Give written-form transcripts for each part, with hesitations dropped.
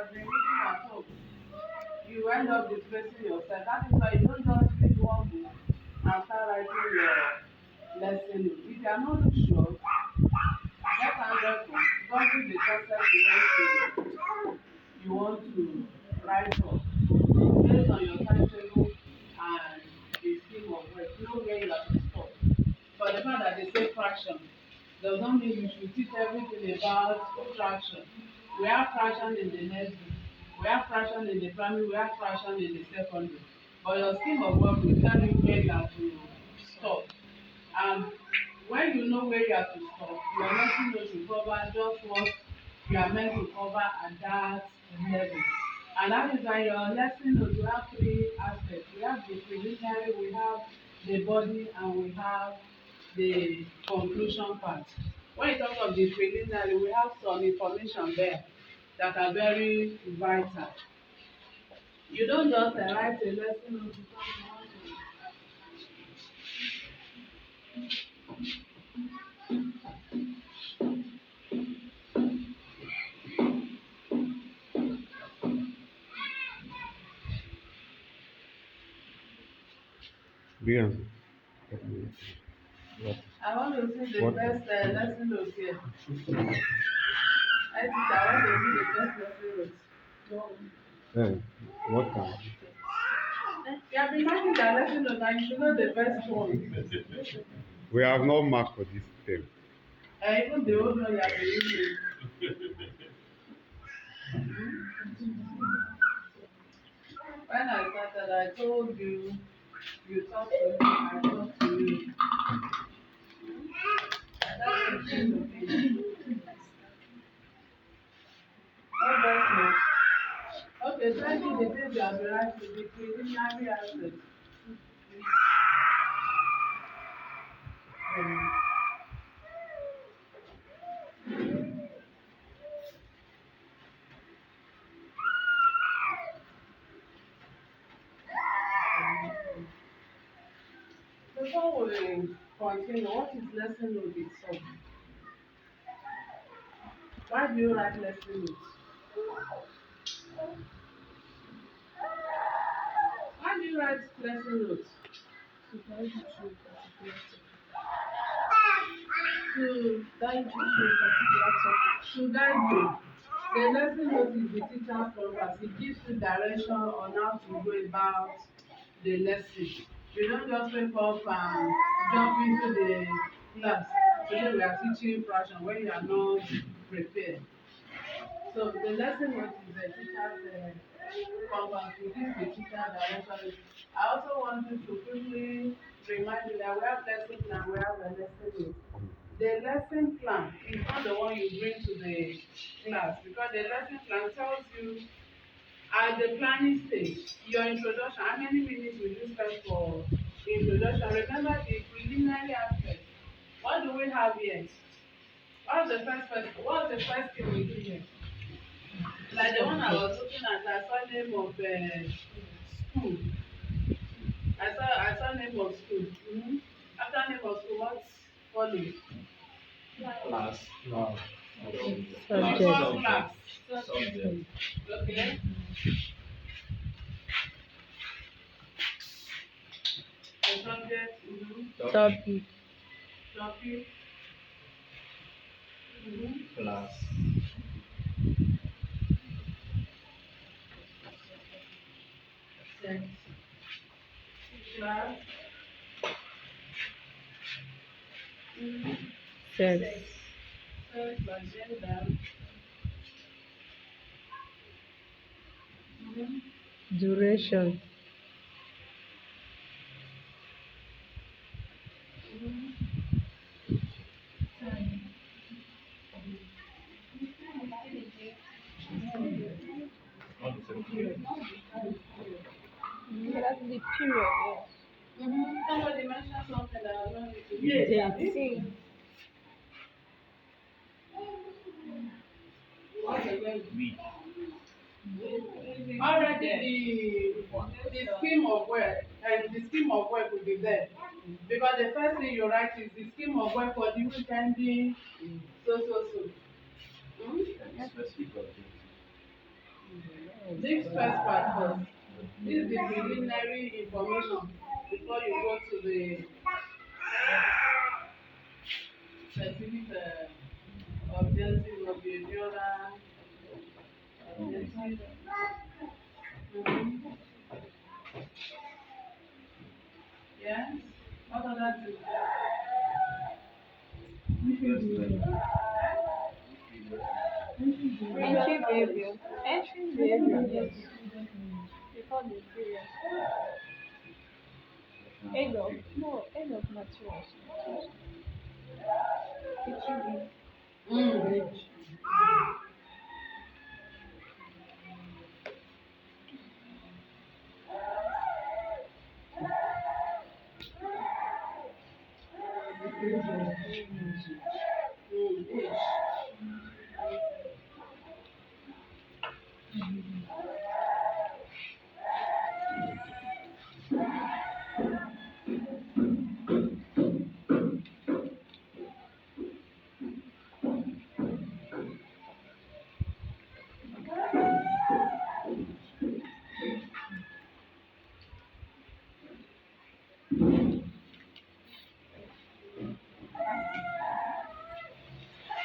have been reading at home, you end up disgracing yourself. That is why you don't just read one book and start writing your lesson note. If you are not sure, get another book, don't read the concept you want to write up based on your timetable and the scheme of work. Know where you have to stop. But the fact that they say fraction does not mean you should teach everything about fraction. We have fraction in the nursery, we have fraction in the primary, we have fraction in the secondary. But your scheme of work will tell you where you have to stop. And when you know where you have to stop, your lesson notes will cover just what you are meant to cover at that level. And that is why your lesson notes will have three aspects. We have the preliminary, we have the body, and we have the conclusion part. When you talk of the preliminary, we have some information there that are very vital. You don't just write a lesson note because you want to. Beyond. I want to see the best lesson note here. I think I want to see the best lesson note. Hey, what time? You have been marking the lesson note and you should know the best one. We have no mark for this term. Even the old one you have been using. When I started, I told you, you talk to me, I talk to you. That's the thing with me. What best note? Okay, tell me the things you have been writing, the preliminary aspect. Before we continue, what is lesson note itself? Why do you write lesson notes? Why do you write lesson notes? To guide you through to guide you through a particular topic. To guide you. The lesson note is the teacher's compass. It gives you direction on how to go about the lesson. You don't just wake up and jump into the class. Today we are teaching fraction when you are not prepared. So the lesson note is the teacher's compass. It gives the teacher direction. I also want you to quickly remind you that we have lesson plan, we have a lesson note. The lesson plan is not the one you bring to the class because the lesson plan tells you at the planning stage, your introduction, how many minutes will you spend for introduction? Remember the preliminary aspect. What do we have here? What's the first thing we do here? Like the one I was looking at, I saw name of school. I saw name of school. After name of school, what follows? Class. No. Before class. Subject. Okay. The subject. Topic. Topic. Class. Sex. Class. Sex. Sex by gender. Duration. That's the period. Somebody mentioned something that I don't need to Yes. What's the word? Week. Already the scheme of work and the scheme of work will be there because the first thing you write is the scheme of work for the week ending so. Specific object. This first part first. This is the preliminary information before you go to the specific objective or behavioral objective. Mhm. Yes. What other things? Entry behavior. Entry behavior, yes. Before the period. End of no, end of materials. Teaching Mm. Mm.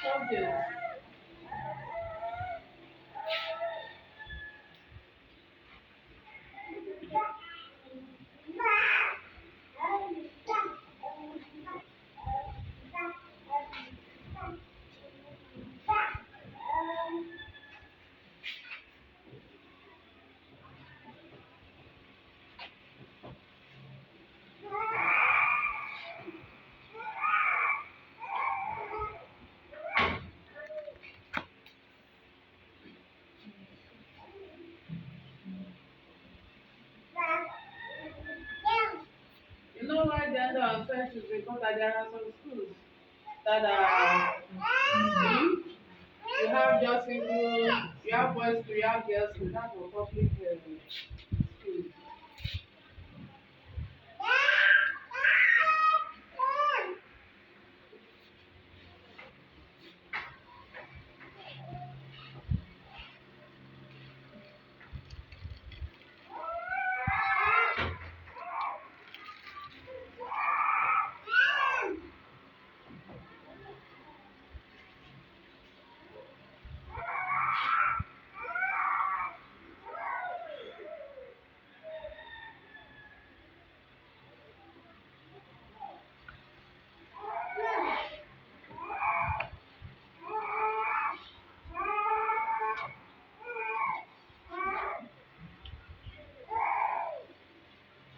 Subject. You know why gender affects is because that there are some schools that are you have just single, you have boys school, you have girls school, that's for public school.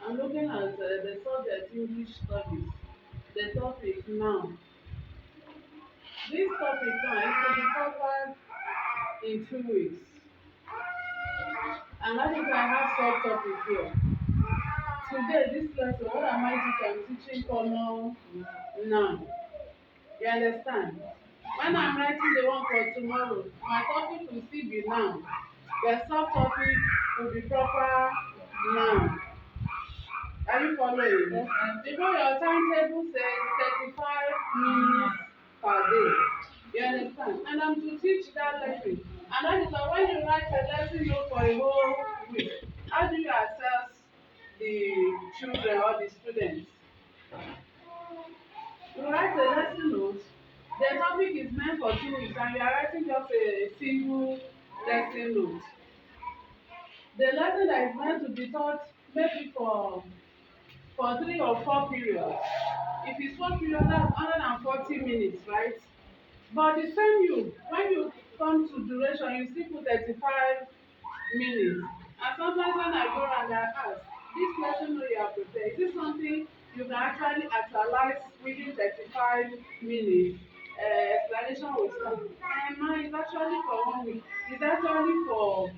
I'm looking at the subject English studies, the topic now. This topic now is to be covered in 2 weeks. And that is why I have subtopic here. Today, this lesson, what am I teaching? I'm teaching common noun. You understand? When I'm writing the one for tomorrow, my topic will still be noun. The subtopic will be proper noun. Are you following? Yes. Because your timetable says 35 minutes per day. You understand? And I'm to teach that lesson. And that is why when you write a lesson note for a whole week, how do you assess the children or the students? You write a lesson note, the topic is meant for 2 weeks and you are writing just a single lesson note. The lesson that is meant to be taught maybe for 3 or 4 periods. If it's 4 periods, that's 140 minutes, right? But the same you, when you come to duration, you still put 35 minutes. And sometimes when I go around, I ask, this lesson you are prepared, is this something you can actually actualize within 35 minutes? Explanation will start. And mine is actually for 1 week. It's actually for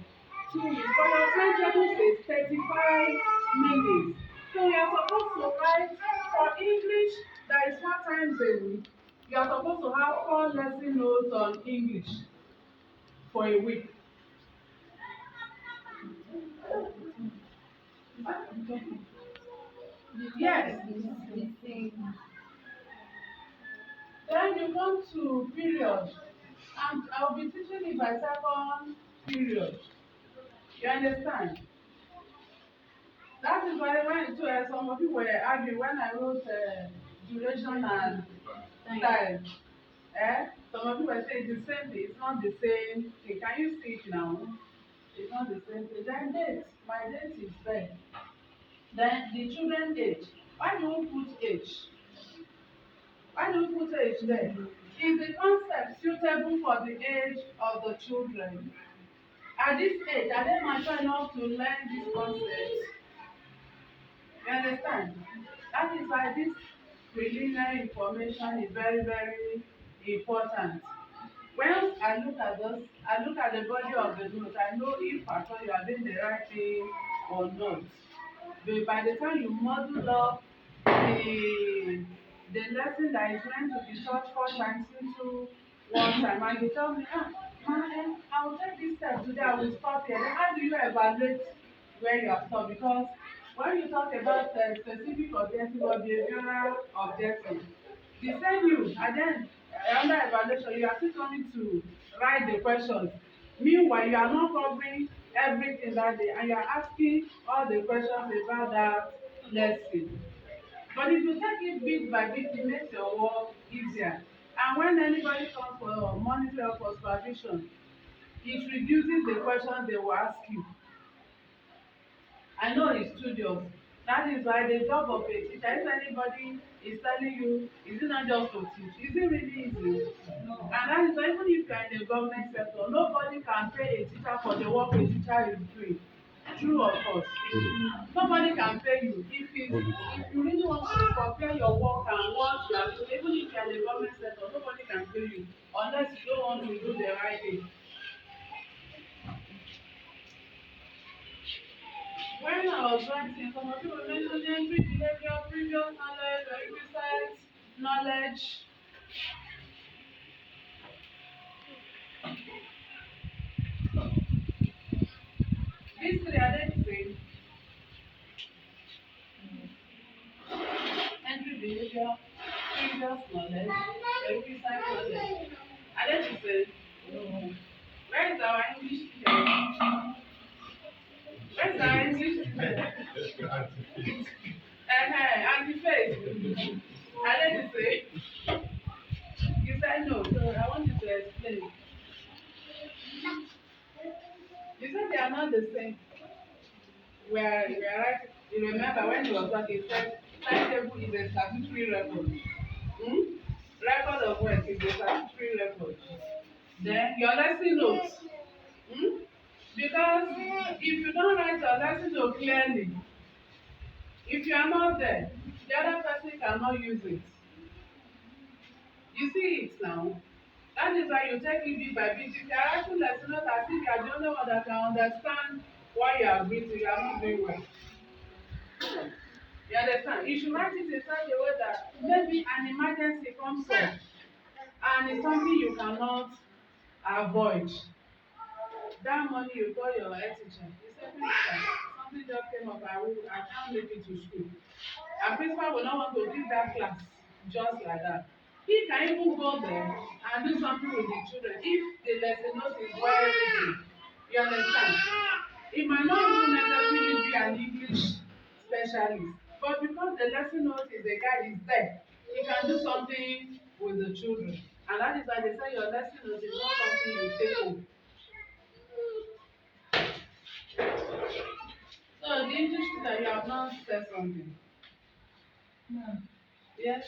2 weeks. But your timetable says 35 minutes. So you are supposed to write for English, that is 4 times a week. You are supposed to have 4 lesson notes on English for a week. Yes. Then you come to period. And I'll be teaching it by second period. You understand? That is why when some of you were arguing when I wrote duration and time. Some of you were saying the same thing. It's not the same thing. Can you see it now? It's not the same thing. Then date. My date is there. Then the children age. Why do we put age? Why do we put age there? Is the concept suitable for the age of the children? At this age, are they mature enough to learn this concept? You understand? That is why this preliminary information is very, very important. Once I look at this, I look at the body of the note, I know if at all you are doing the right thing or not. But by the time you model up the lesson that is meant to be taught 4 times into 1 time, and you tell me, I will take this step today, I will stop here. Then how do you evaluate where you have stopped? Because when you talk about specific objective or behavioral objective, the same you, and then under evaluation, you are still coming to write the questions. Meanwhile, you are not covering everything that day, and you are asking all the questions about that lesson. But if you take it bit by bit, it makes your work easier. And when anybody comes for monitoring or for supervision, it reduces the questions they will ask you. I know it's studious. That is why the job of a teacher, if anybody is telling you, is it not just to teach? Is it really easy? No. And that is why even if you are in the government sector, nobody can pay a teacher for the work a teacher is doing. True or false? Nobody can pay you. If you really want to compare your work and what you are doing, even if you are in the government sector, nobody can pay you unless you don't want to do the right thing. When I was writing, some of you were mentioning entry behavior, previous knowledge, or research knowledge. These three are they the same? Entry behavior, previous knowledge, or research knowledge. Are they the same? No. Where is our English teacher? Where's our English teacher? Anti-face. Are they the same? You said no, so I want you to explain. You said they are not the same. We are right. You remember when you was talking, he said timetable is a statutory record. Hmm? Record of work is a statutory record. Then your lesson notes. Hmm? Because if you don't write your lesson note clearly, if you are not there, the other person cannot use it. You see it now. That is why you take it bit by bit. If you are writing lesson note as if you are the only one that can understand why you are breathing, you are not doing well. You understand? You should write it in such a way that maybe an emergency comes up and it's something you cannot avoid. That morning you call your head teacher, you say, Principal, something just came up, I can't make it to school. And principal will not want to give that class just like that. He can even go there and do something with the children if the lesson note is well written. You understand? It might not even necessarily be an English specialist, but because the lesson note is a guide is there, he can do something with the children. And that is why they say your lesson note is not something you take home. So the English teacher, you have not said something. No, Yes?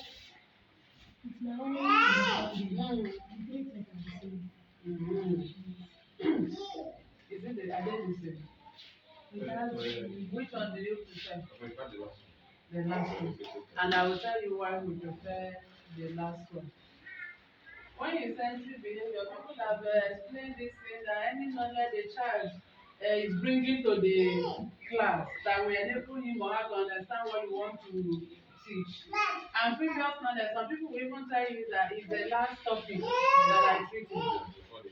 it's my own understanding. Mm-hmm. Is it the identity? Which one do you prefer? The last one. And I will tell you why we prefer the last one. When you sensory behavior, people have explained this thing that any knowledge a child is bringing to the class that will enable him or her to understand what you want to teach. And previous knowledge, some people will even tell you that it's the last topic that I'm treating.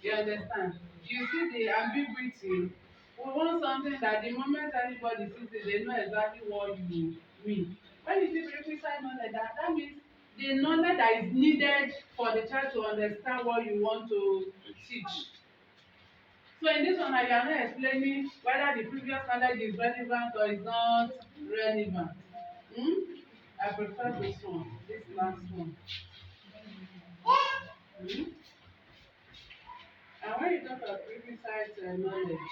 You understand? You see the ambiguity. We want something that the moment anybody sees it, they know exactly what you mean. When you see requisite knowledge, that means the knowledge that is needed for the child to understand what you want to teach. So in this one, I am not explaining whether the previous knowledge is relevant or is not relevant. Hmm? I prefer this one, this last one. Hmm? And when you talk of prerequisite knowledge,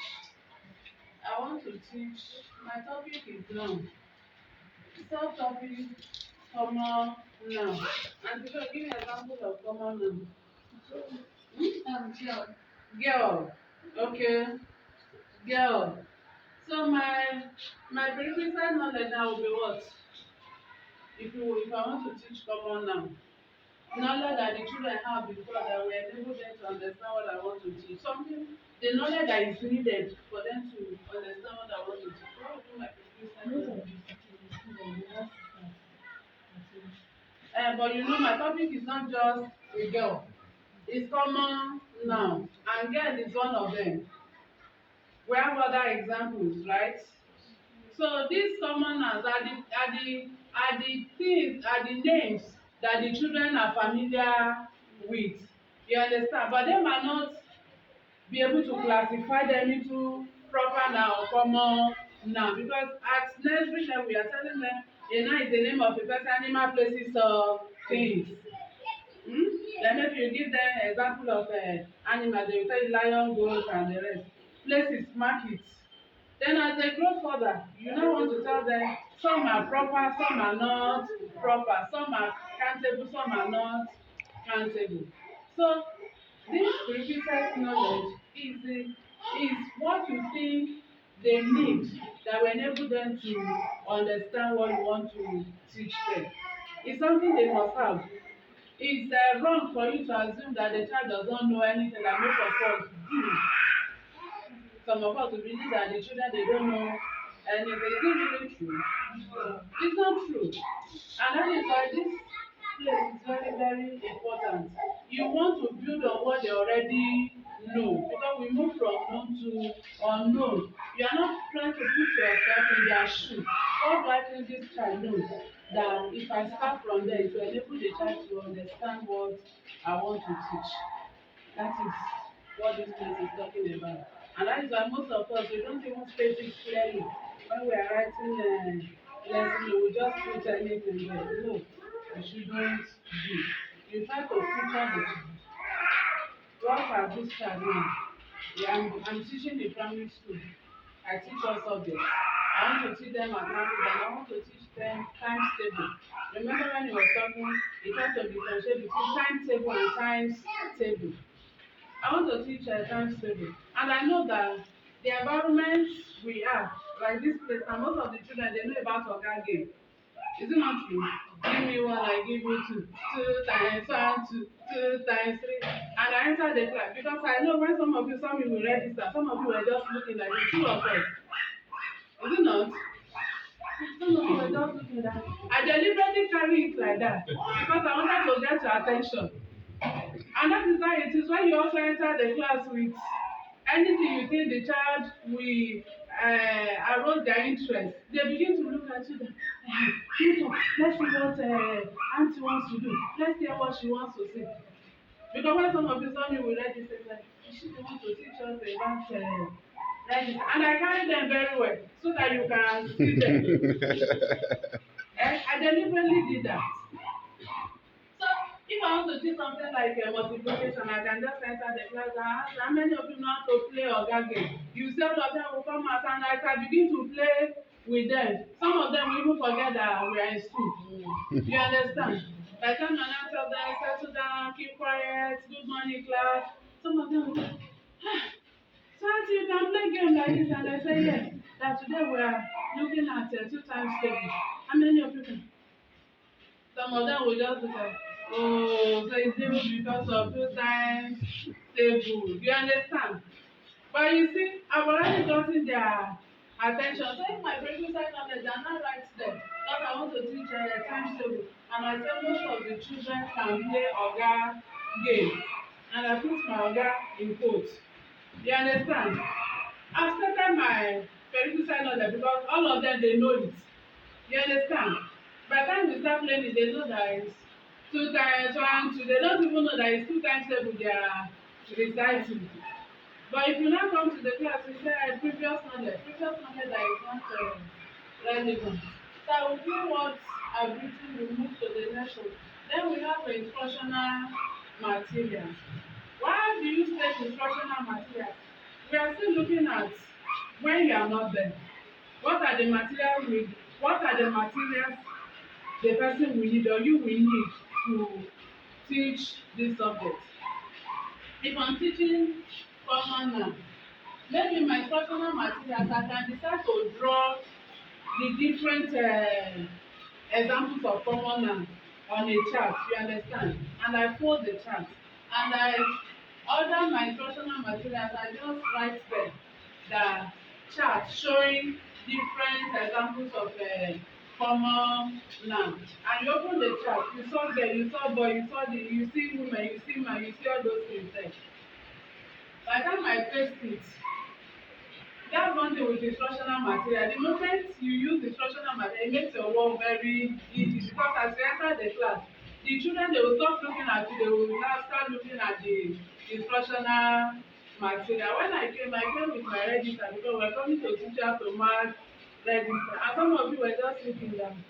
I want to teach, my topic is long. Sub-topic, common noun. And to give you example of common noun. Girl. Girl. Okay. Girl. So my prerequisite knowledge now will be what? If I want to teach common noun. Knowledge that the children have before that will enable them to understand what I want to teach. Something, the knowledge that is needed for them to understand what I want to teach. What will be my prerequisite knowledge? But you know, my topic is not just a girl. It's common noun, and girl is one of them. We have other examples, right? So these common nouns are the things, are the names that the children are familiar with. You understand? But they might not be able to classify them into proper noun or common noun, because at nursery level we are telling them a noun is the name of a person, animal, places, or things. Then maybe you give them example of animal, they will tell you lion, goat, and the rest. Places, market. Then as they grow further, you now want to tell them some are proper, some are not proper, some are countable, some are not countable. So this prerequisite knowledge is what you think they need that will enable them to understand what you want to teach them. It's something they must have. It's wrong for you to assume that the child does not know anything that most of us do. Some of us believe that the children, they don't know anything. Is it really true? It's not true. And that is why this place is very, very important. You want to build on what they already know, because we move from known to unknown. You are not trying to put yourself in their shoe. What do I think this child knows? That if I start from there, it will enable the child to understand what I want to teach. That is what this place is talking about. And that is why most of us, we don't even state it clearly. When we are writing lesson, we just put anything there. No, you shouldn't do. You try to picture the child. What has this child now? Yeah, I'm teaching in primary school. I teach all subjects. I want to teach them mathematics and I want to teach them times table. Remember when he was talking, he tried to differentiate between timetable and times table. I want to teach times table, and I know that the environment we are, like this place, and most of the children they know about Oga game. Is it not true? Give me one, I give you two. Two times one, two times three. And I enter the class because I know when some of you saw me will register, some of you were just looking like the two of us. Is it not? Some of you were just looking like that. I deliberately carry it like that because I wanted to get your attention. And that is why it is when you also enter the class with anything you think the child will arouse their interest, they begin to look at you that, let's see what auntie wants to do. Let's hear what she wants to say. Because when some of you saw me with register, like, she want to teach us about register. And I carry them very well so that you can see them. I deliberately did that. So if I want to do something like multiplication, I can just enter the class and ask how many of you know how to play Oga game. You say all of them will come out and I can begin to play with them. Some of them will even forget that we are in school. You understand? By the time I now tell them, settle down, keep quiet, good morning class, some of them will say, so auntie, you can play game like this, and I say yes. That today we are looking at two times table. How many of you can? Some of them will just look at, oh, so it's even because of two times table. You understand? But you see, I've already gotten their attention. So if my previous knowledge, I'm not right there. Because I want to teach times table. And I say most of the children can play Oga game. And I put my Oga in quotes. You understand? I've started my previous knowledge because all of them, they know it. You understand? By the time we start playing it, they know that it's two times one, two. They don't even know that it's two times table they are reciting. But if you now come to the class, you say previous knowledge that is not relevant. So I will do what I've written, we move to the next one. Then we have instructional materials. Why do you state instructional materials? We are still looking at when you are not there. What are the materials what are the materials the person will need or you will need to teach this subject? If I'm teaching common noun, maybe my instructional materials I can decide to draw the different examples of common noun on a chart, you understand, and I fold the chart and I order my instructional materials. I just write there the chart showing different examples of common noun, and you open the chart, you saw girl, you saw boy, you see woman, you see man, you see all those things there. By the time I paste it, that's one thing with instructional material. The moment you use instructional material, it makes your work very easy, because as you enter the class, the children, they will stop looking at you, they will now start looking at the instructional material. When I came with my register, because we are coming to teach you how to mark register, and some of you were just looking down.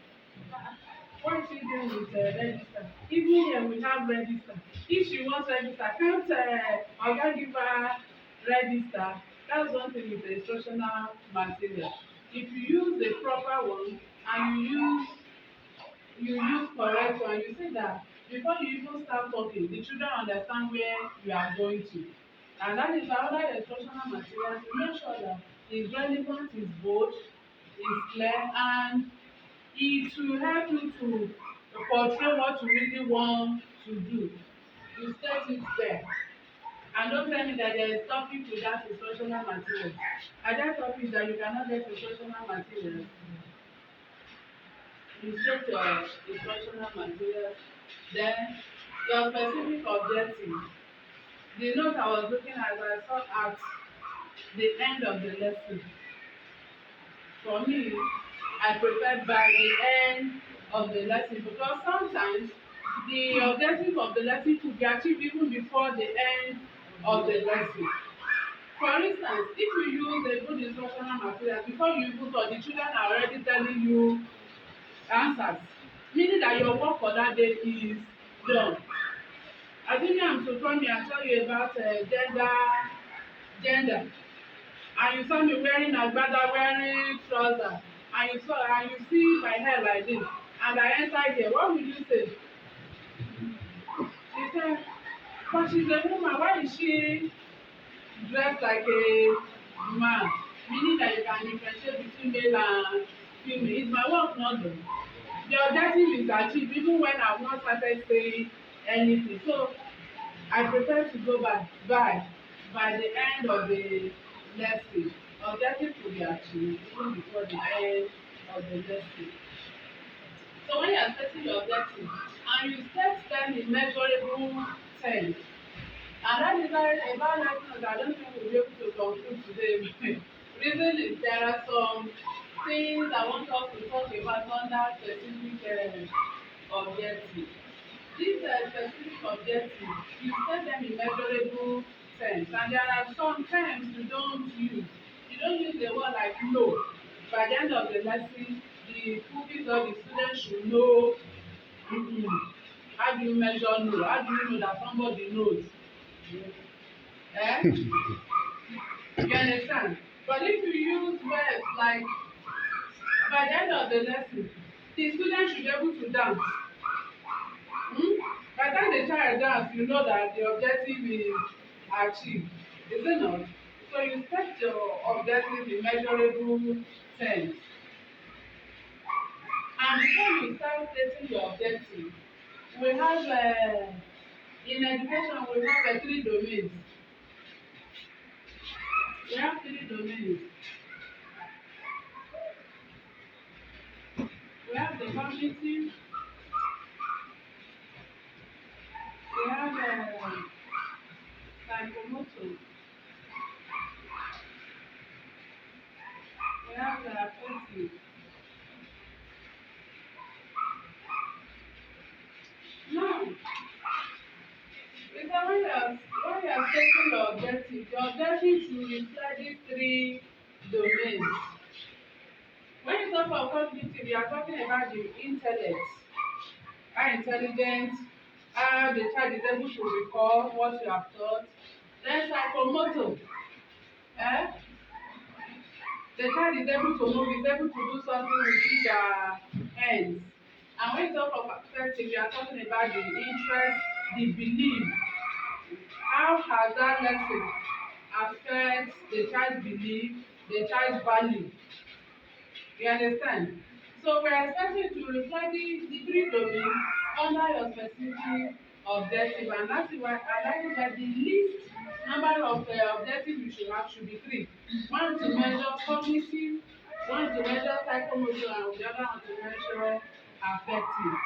What is she doing with register? Even here we have register. If she wants register, can't oga give her register? That's one thing with the instructional material. If you use the proper one and you use correct one, you see that before you even start talking, the children understand where you are going to. And that is why other instructional materials, you make sure that is relevant, is bold, is clear, and it will help you to portray what you really want to do. You state it there. And don't tell me that there is topic to that instructional material. Are there topics that you cannot get instructional materials? You state your instructional materials. Then your specific objective. The note I was looking at, I saw at the end of the lesson. For me, I prefer by the end of the lesson, because sometimes the objective of the lesson could be achieved even before the end of the lesson. For instance, if you use a good instructional material, before you even talk, the children are already telling you answers, meaning that your work for that day is done. I think I'm to come here and tell you about gender, and you saw me wearing agbada, wearing trouser, and you see my hair like this, and I enter here, what will you say? She said, but she's a woman, why is she dressed like a man? Meaning that you can differentiate between male and female. Is my work not done? The objective is achieved even when I've not started saying anything. So I prefer to go by the end of the lesson. Objective to be achieved even before the end of the lesson. So when you are setting your objective and you set them in measurable terms, and that is why about lessons I don't think we'll be able to conclude today. Reason is there are some things I want us to talk about under specific objective. These specific objectives, you set them in measurable terms, and there are some terms you don't use. You don't use the word like no. By the end of the lesson, the pupils or the students should know. How do you measure no? How do you know that somebody knows? Eh? You understand? But if you use words like, by the end of the lesson, the student should be able to dance. By the time the child dance, you know that the objective is achieved. Is it not? So you set your objective in measurable terms. And before you start stating your objective, we have in education we have 3 domains. We have 3 domains. We have the cognitive, we have psychomotor, we have therapeutic. Now, because when you are setting your objective reflect these three domains. When you talk about cognitive, you are talking about the intellect, how intelligent, how the child is able to recall what you have taught. Then psychomotor, eh? The child is able to move, is able to do something with his hands. And when you talk about affective, you are talking about the interest, the belief. How has that lesson affect the child's belief, the child's value? You understand? So we are expecting to reflect the three domains under your specific objective, and that's why I like that the least number of objectives you should have should be three. One to measure cognitive, one to measure psychomotor, and the other one to measure affective.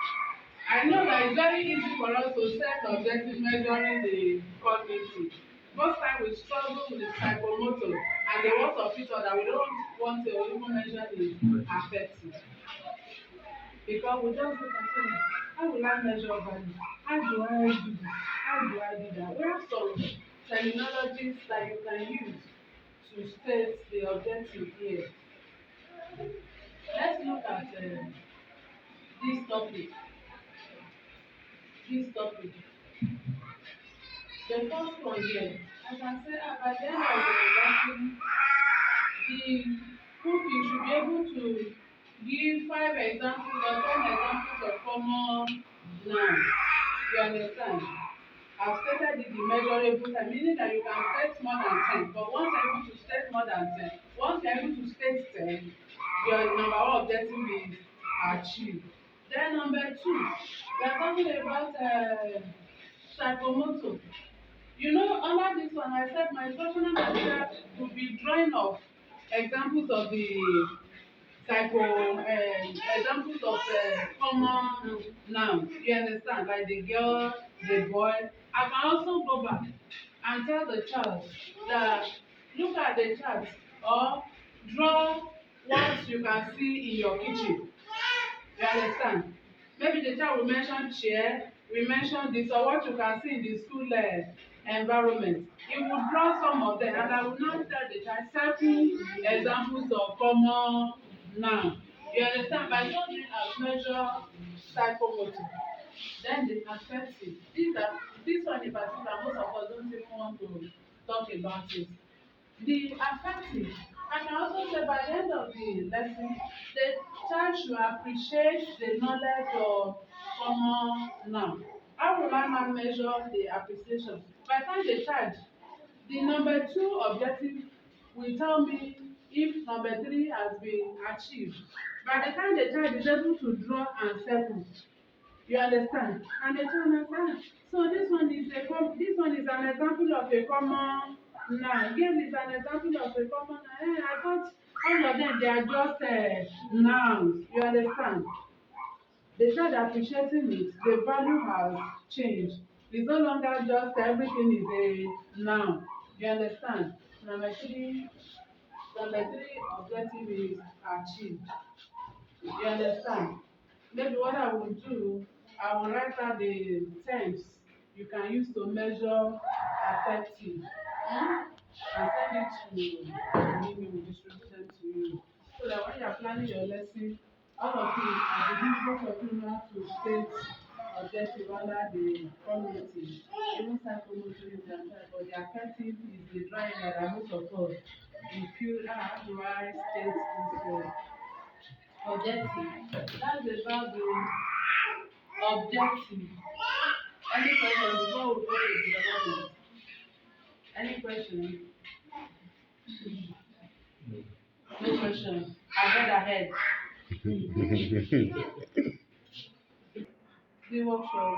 I know that it's very easy for us to set objective measuring the cognitive. Most times we struggle with the psychomotor and the worst of it all that we don't want to even measure the affective. Because we just look and say, how will I measure value? How do I do this? How do I do that? We have some terminologies that you can use to state the objective here. Let's look at this topic. This topic. The first one here, I can say at the end of the lesson, the pupil should be able to give 5 examples or 10 examples of common nouns. You understand? I've stated the measurable time, meaning that you can state more than 10. But once you're able to state more than 10, once you're able to state 10, your number one objective is achieved. Then number 2, we are talking about psychomotor. You know, under this one, I said my instructional material will be drawing of examples of the examples of common nouns. You understand? Like the girl, the boy. I can also go back and tell the child that look at the chart or draw what you can see in your kitchen. You understand? Maybe the child will mention chair, we mention this, or what you can see in the school environment. He will draw some of them, and I will now tell the child certain examples of common noun. You understand? By so doing, I measure psychomotor. Then the affective. This one in particular, most of us don't even want to talk about it. The affective, I can also say by the end of the lesson, the child should appreciate the knowledge of common noun. How will I now measure the appreciation? By the time the child, the number 2 objective will tell me if number 3 has been achieved. By the time the child is able to draw and circle, you understand? And the child understand. So this one is an example of a common noun. Game is an example of a common noun. I thought all of them they are just nouns. You understand? The child appreciating it, the value has changed. It's no longer just everything is a noun. You understand? Number three objective is achieved. You understand? Maybe what I will do, I will write out the terms you can use to measure affective. And send it to me, we will distribute them to you. So that when you are planning your lesson, all of you, I believe both of you know how to state objective under the cognitive. Even psychomotor is the type, but the affective is the drawing that most of us we feel, how do I state this objective? That's about the objective. Any question before we go to the other one? Any question? No question. Ahead. The workshop,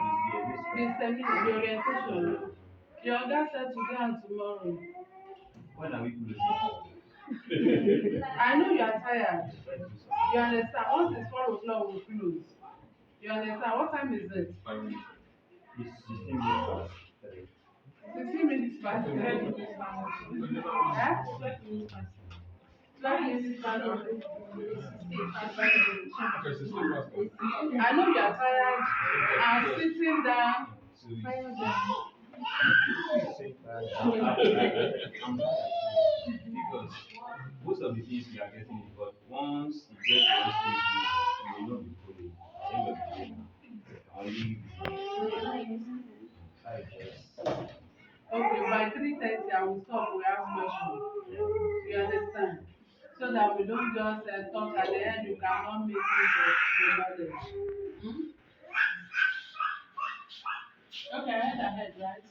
the seminar, the orientation. Your oga said today and tomorrow. When are we closing? I know you are tired. You understand? Once it's 4 o'clock, we'll close. You understand? What time is it? It's 16 minutes past 3. 16 minutes past 3. 12 minutes past 3. I know you are tired and sitting down. Same time, I'm glad I said it because most of the things we are getting it, but once you get to one stage now, you may not be following. At the end of the day now, only I just Okay, by 3:30 I will stop. We have question. You understand? So that we don't just talk at the end. You cannot make use of the knowledge. Hmm? Okay, I head ahead, right?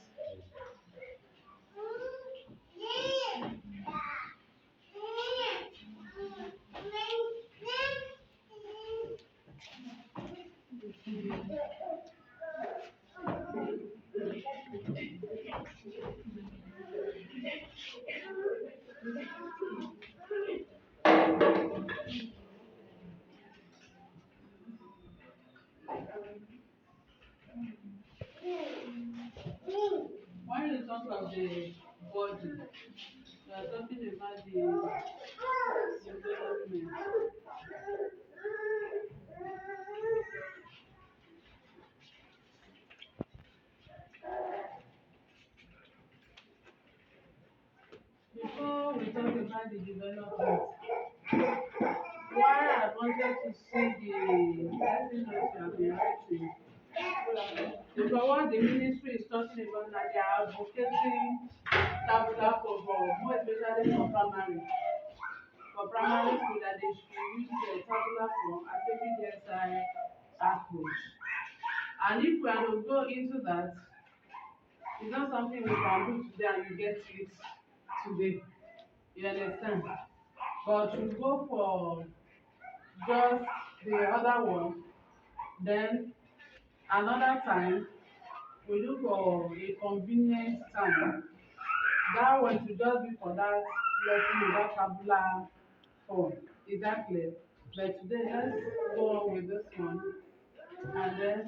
When you talk of the body, you are talking about the development. Before we talk about the development, why I wanted to see the lesson notes you have been writing, because what the ministry is talking about now, they are advocating tabular for more especially for primary school, that they should use the tabular form as evidence approach. And if we are to go into that, it's not something we can do today and you get it today. You understand? But to go for just the other one, then another time we look for a convenient time. That one to just be for that lesson in that tabular form. Is that clear? But today let's go on with this one, and then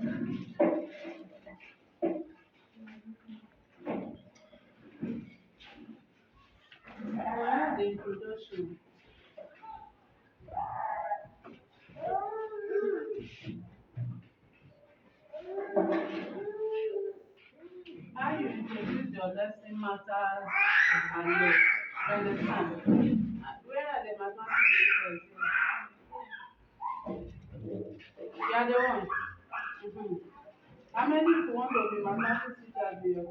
we have the introduction. How you introduce your lesson matters and less. You understand? Where are the mathematics teachers? You are the one. Mm-hmm. How many people want to be mathematics teachers in your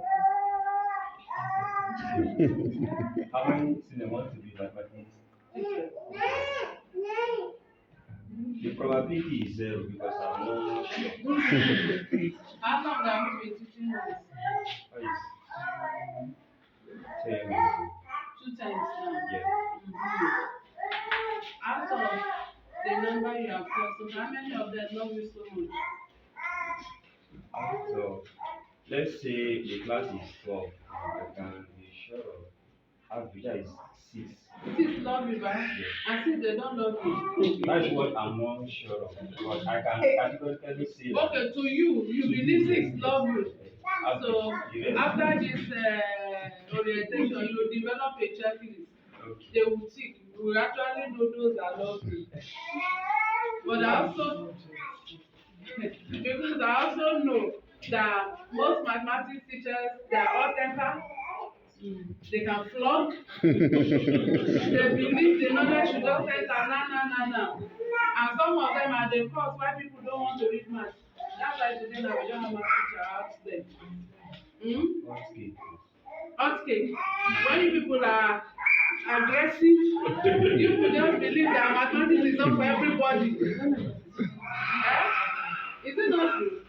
how many students want to be mathematics? teachers? The probability is zero because I'm not sure. How long have you been teaching us? What is 10? 2 times now. Yeah. Mm-hmm. Out of the number you have taught, so how many of them love you so much? Out of, let's say the class is 12, I can be sure of average is 6. 6 love you, right? Yeah. And 6 they don't love you. That's what I'm not sure of. But I can categorically say that. Okay, to you, you believe 6 love you. So Yes. after this orientation, you will develop a checklist. Okay. They will tick. You will actually know those that love you. But I also because I also know that most mathematics teachers, they are all temper. They can flog. They believe the knowledge should just enter now. And some of them are the cause why people don't want to read math. That's why today now we don't have math teacher out there. Okay. Okay. When you people are aggressive, you people just believe that mathematics is not for everybody. Eh? Is it not true?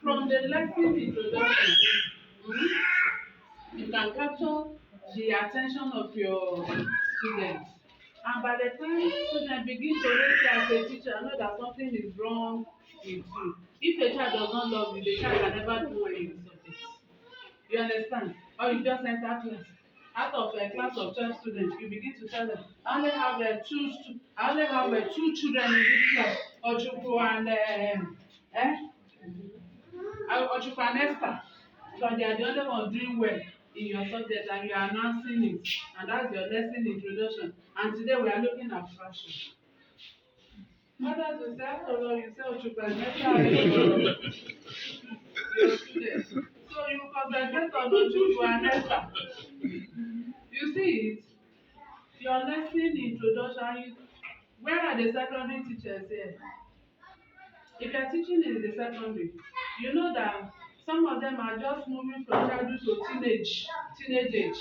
From the lesson introduction, you can capture the attention of your students. And by the time students begin to rate you as a teacher, know that something is wrong with you. If a child does not love you, the child can never do well in the subject. You understand? Or you just enter class. Out of a class of 12 students, you begin to tell them, I only have I only have 2 children in this class, Ojukwu and Ojukwu and Esther. So they are the only one doing well in your subject and you are announcing it. And that's your lesson introduction. And today we are looking at fashion. Others will say, oh, you say Ojukwu and Esther are your students. So you concentrate on Ojukwu and Esther. You see it? Your lesson introduction, where are the secondary teachers here? If you're teaching in the secondary, you know that some of them are just moving from childhood to teenage age.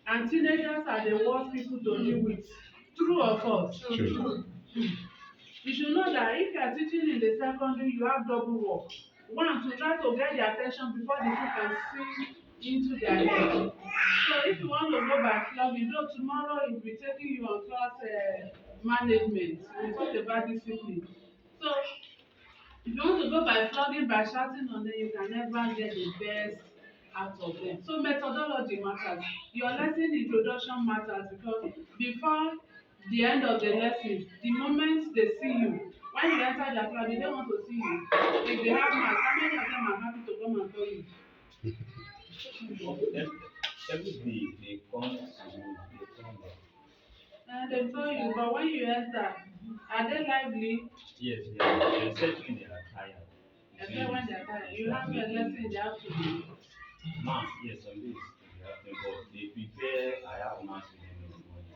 And teenagers are the worst people to deal with. True or false? True. You should know that if you are teaching in the secondary, you have double work. One, to try to get their attention before the two can sink into their head. So if you want to go by club, you know tomorrow we'll be taking you on class management. We'll talk about discipline. So if you want to go by flogging, by shouting on them, you can never get the best out of them. So methodology matters. Your lesson introduction matters because before the end of the lesson, the moment they see you, when you enter their class, they don't want to see you. If they have math, how many of them are happy to come and tell you? Every day they come to school, they come back. And they tell you, but when you enter, are they lively? Yes, they except when they are tired. Except when they're tired. You have your lesson in the afternoon. Mass, yes, some days they have them, but they prepare. I have mass with them in the morning.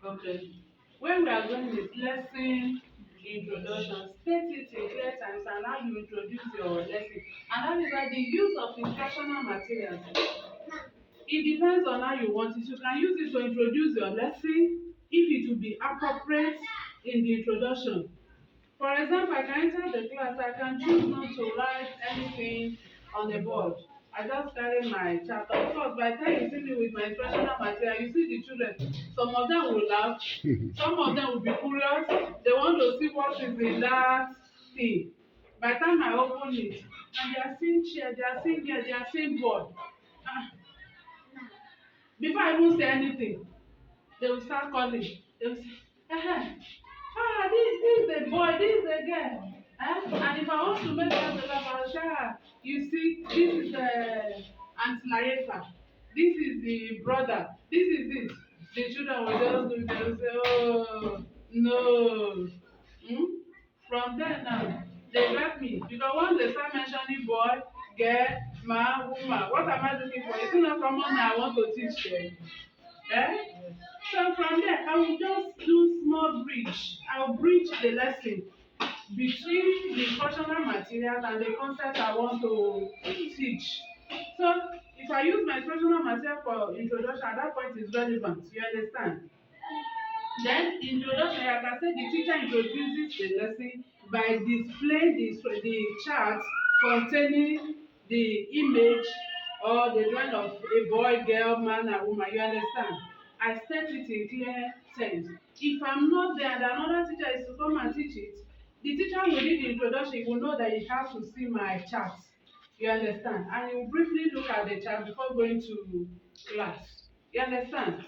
Okay. When we are going with lesson introduction, state it in clear terms and how you introduce your lesson. And that is why the use of instructional materials. It depends on how you want it. You can use it to introduce your lesson if it will be appropriate in the introduction. For example, I can enter the class, I can choose not to write anything on the board. I just carry my chapter. Of course, by the time you see me with my instructional material, you see the children. Some of them will laugh, some of them will be curious. They want to see what is in that thing. By the time I open it, and they are seeing chair, they are seeing here, they are seeing board. Ah, before I even say anything, they will start calling. They will say, this is a boy, this is a girl. And if I want to make them laugh, I will say, you see, this is Aunt Layefa. This is the brother. This is it. The children will just look, they will say, oh, no. Hmm? From there now, they got me. Because once they start mentioning boy, girl, man, woman, what am I looking for? It's not someone I want to teach them. Eh? So from there, I will just do small bridge. I will bridge the lesson between the instructional materials and the concept I want to teach. So if I use my instructional material for introduction, at that point is relevant. You understand? Then introduction, like I said, the teacher introduces the lesson by displaying the chart containing the image or the drawing of a boy, girl, man, and woman. You understand? I state it in clear terms. If I'm not there and another teacher is to come and teach it, the teacher will read the introduction, he will know that he has to see my chart. You understand? And he will briefly look at the chart before going to class. You understand?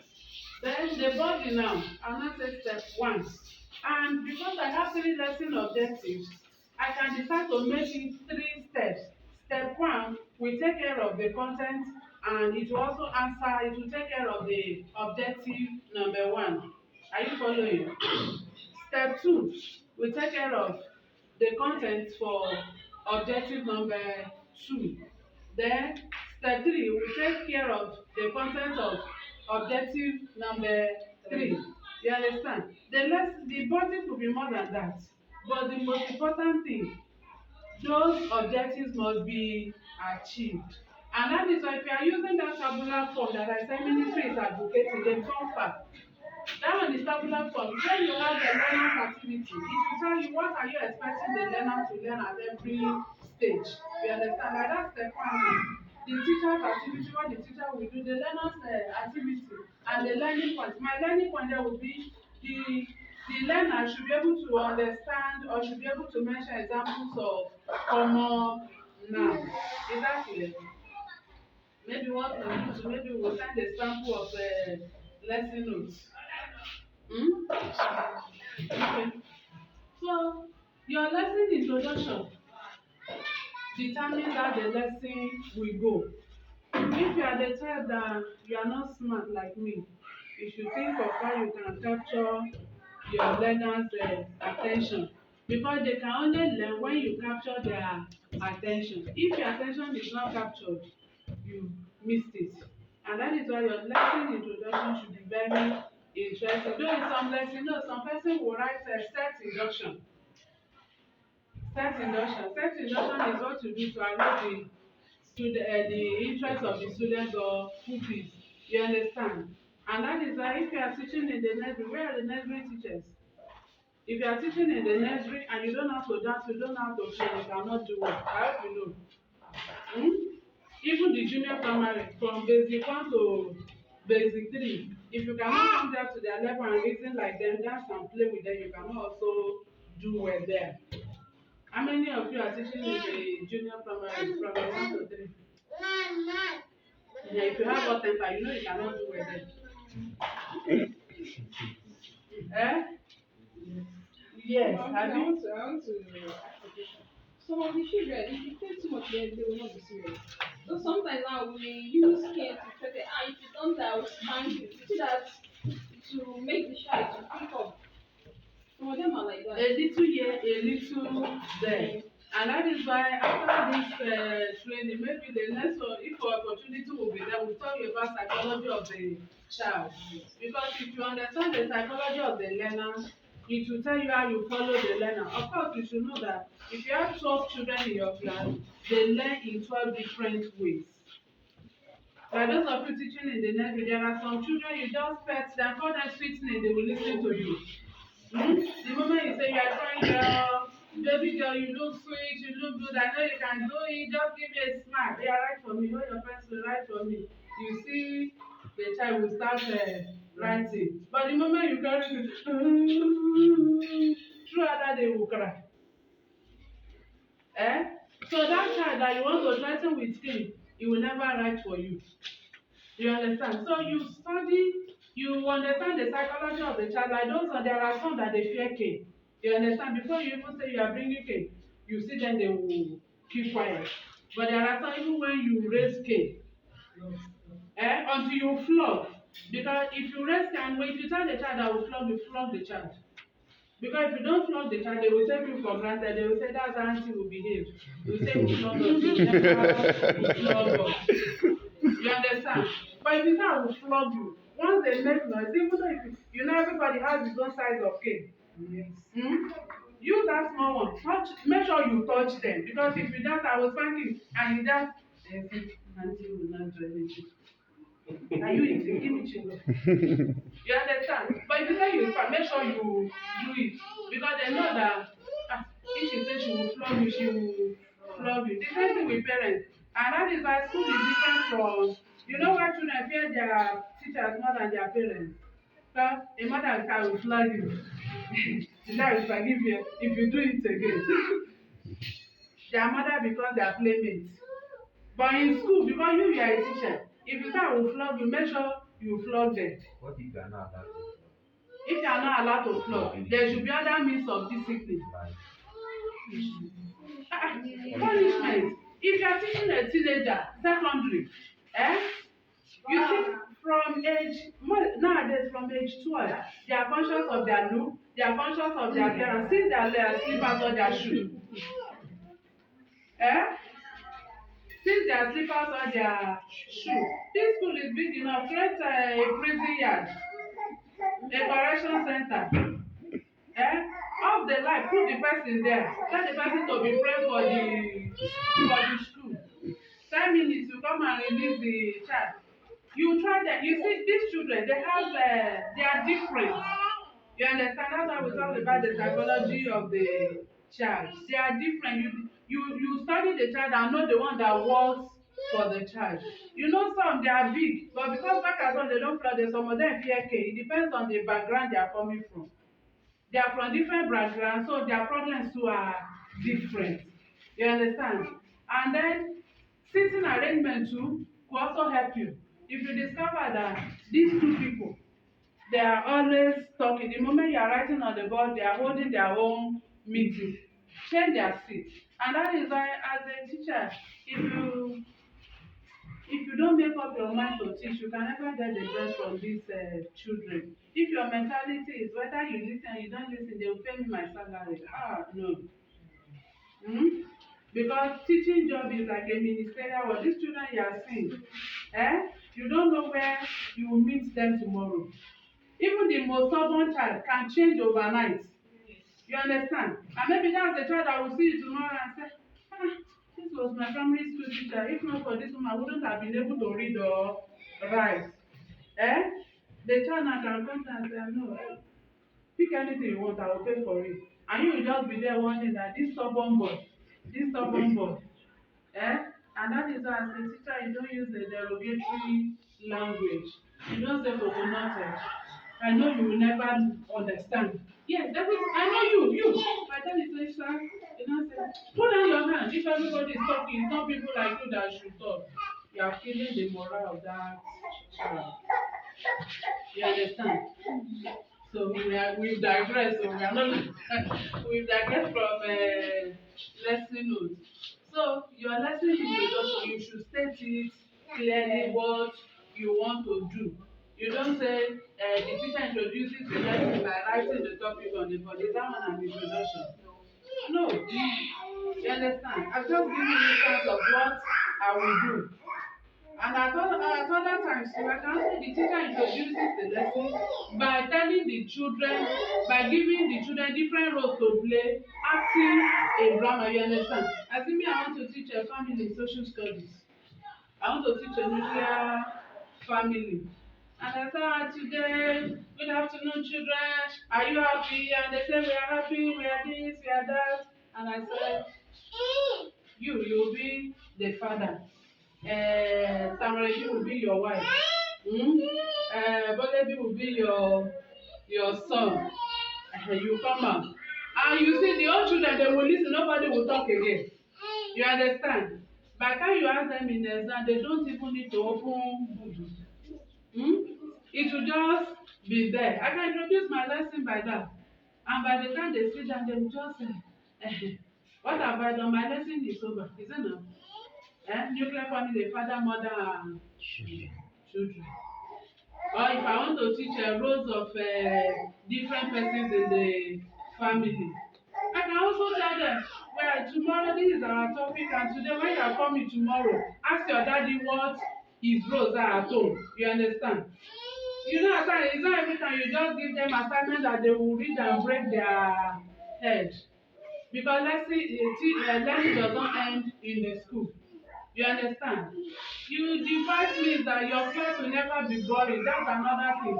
Then the body now, I'll now say step one. And because I have three lesson objectives, I can decide to make it three steps. Step one will take care of the content and it will also answer, it will take care of the objective number one. Are you following? Step two will take care of the content for objective number two. Then step three will take care of the content of objective number three. You understand? The body could be more than that. But the most important thing, those objectives must be achieved. And that is why if you are using that tabular form that I said ministry is advocating, they become far. That one is tabular form. When you have the learner's activity, it will tell you what are you expecting the learner to learn at every stage. You understand? Like that's step one. The teacher's activity, what the teacher will do, the learner's activity, and the learning point. My learning point there would be the learner should be able to understand or should be able to mention examples of common nouns. Is that clear? Maybe what we do to maybe we'll send a sample of lesson notes. Hmm? Okay. So your lesson introduction determines how the lesson will go. If you are the type that you are not smart like me, you should think of how you can capture your learners' attention because they can only learn when you capture their attention. If your attention is not captured, you missed it. And that is why your lesson introduction should be very interesting. Though in some lesson, no, some person will write a set induction. Set induction. Set induction is what you do to allow the interest of the students or pupils. You understand? And that is why if you are teaching in the nursery, where are the nursery teachers? If you are teaching in the nursery and you don't know how to dance, you don't know how to play, you cannot do it. I hope you know. Hmm? Even the junior primary, from basic 1 to basic 3, if you cannot come there to their level and reason like them, dance and play with them, you cannot also do well there. How many of you are teaching in the junior primary from 1 to 3? Yeah, if you have hot temper, you know you cannot do well there. Eh? Yes, have you? I want to ask a question. Some of the children, if you play too much, they will not be serious. So sometimes now we use care to try to, if you don't, I will spank you. You see that to make the child to pick up. Some of them are like that. A little here, a little there. And that is why after this training, maybe the next one, if opportunity will be there, we'll talk about psychology of the child. Because if you understand the psychology of the learner, it will tell you how you follow the learner. Of course, you should know that if you have 12 children in your class, they learn in 12 different ways. For those of you teaching in the nursery, there are some children you just pet them, call them sweet name, they will listen to you. The moment you say you are crying, girl, baby girl, you look sweet, you look good, I know you can do it, just give me a smile. Yeah, write for me, hold your pencil, write for me. You see, the child will start writing. But the moment you carry it, throughout that day will cry. Eh? So that child that you want to threaten with him, he will never write for you. You understand? So you study, you understand the psychology of the child. Like those, there are some that they fear cane. You understand? Before you even say you are bringing cane, you see them, they will keep quiet. But there are some, even when you raise cane, until you flog. Because if you raise cane, when you tell the child that will flog, you flog the child. Because if you don't flog the child, they will take you for granted. They will say that's how auntie will behave. You say we flog us, you never flog us. You understand? But if you say I will flog you, once they make noise, even though if you know everybody has his own size of cane. Yes. Use that small one. Make sure you touch them. Because if you don't, I will spank you. And you just, they say, auntie will not do anything. Are you eating? Give me chingo. You understand? But if you say you spank, make sure you do it. Because they know that if she says she will flog you, she will flog you. The same thing with parents. And that is why school is different from, you know why children fear their teachers more than their parents? Because a mother will flog you. The child will forgive you if you do it again. Their mother becomes their playmate. But in school, because you are a teacher, if you say I will flog you, make sure you flog them. What if you are not allowed to flog? If you are not allowed to flog, there should be other means of discipline. Punishment. If you are teaching a teenager, secondary, you see, from age, nowadays from age 12, they are conscious of their look, they are conscious of their appearance, since their slippers or their shoes. Since their slippers or their shoe. This school is big enough, create a prison yard, a correction center. Off the light, put the person there. Tell the person to be praying for the school. 10 minutes, you come and release the child. You try them. You see, these children, they are different. You understand? That's why we talk about the psychology of the child. They are different. You study the child and know the one that works for the child. You know some, they are big, but because back at home they don't flood, some of them fear K. It depends on the background they are coming from. They are from different backgrounds, so their problems too are different. You understand? And then seating arrangement too will also help you. If you discover that these two people, they are always talking, the moment you are writing on the board, they are holding their own meeting. Change their seat. And that is why, as a teacher, if you don't make up your mind to teach, you can never get the best from these children. If your mentality is whether you listen or you don't listen, they will pay me my salary. No. because teaching job is like a ministerial work. These children you are seeing, you don't know where you will meet them tomorrow. Even the most stubborn child can change overnight. You understand? And maybe that's the child that will see you tomorrow and say, ah, this was my primary school teacher. If not for this woman, I wouldn't have been able to read or write. Eh? The child now can come and say, no, pick anything you want, I will pay for it. And you will just be there wondering that this stubborn boy, and that is why as a teacher, you don't use the derogatory language. You don't say coconut. I know you will never understand. Yes, that is, I know you. By the time you say, sir, you don't say, put down your hand. If everybody is talking, it's not people like you that should talk. You are killing the morale of that child. You understand? So we've digressed. So we are not we've digressed from lesson notes. So your lesson introduction, you should state it clearly what you want to do. You don't say the teacher introduces the lesson by writing the topic on the board. Is that one an introduction? No. You understand? I'm just giving you instance of what I will do. And at other times, too, I can say the teacher introduces the lesson by telling the children, by giving the children different roles to play, acting a drama, you understand? As in me, I want to teach a family social studies. I want to teach a nuclear family. And I say, today, good afternoon, children. Are you happy? And they say, we are happy, we are this, we are that. And I say, you will be the father. Tamaraji will be your wife. Bolebi will be your son. You come out. And you see the old children, they will listen, nobody will talk again. You understand? By the time you ask them in the exam, they don't even need to open book. It will just be there. I can introduce my lesson by that. And by the time they sit down, they will just say, what have I done? My lesson is over. Is it not? Nuclear family, father, mother, and children. Or if I want to teach roles of different persons in the family, I can also tell them, well, tomorrow this is our topic, and today when you are coming tomorrow, ask your daddy what his roles are at home. You understand? You know, it's not every time you just give them assignment that they will read and break their head. Because learning does not end in the school. You understand? You devise means that your class will never be boring. That's another thing.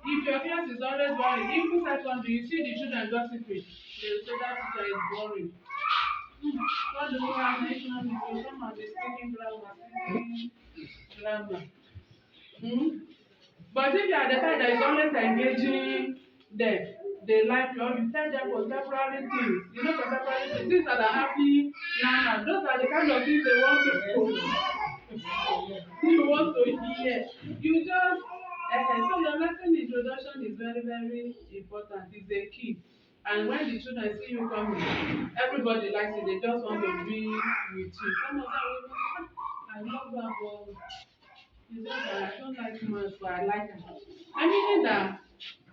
If your class is always boring, even secondary, you see the children gossiping. They will say that teacher is boring. What do we have economics? So some are speaking grammar. But if you are the type that is always engaging them, they like you, you tell them contemporary things. You know contemporary things that are happy now. Those are the kind of things they want to you want to hear. You just so your lesson introduction is very, very important. It's a key. And when the children see you coming, everybody likes it. They just want to be with you. Some of them will I love that, but it's just that I don't like humans, but I like them. I mean that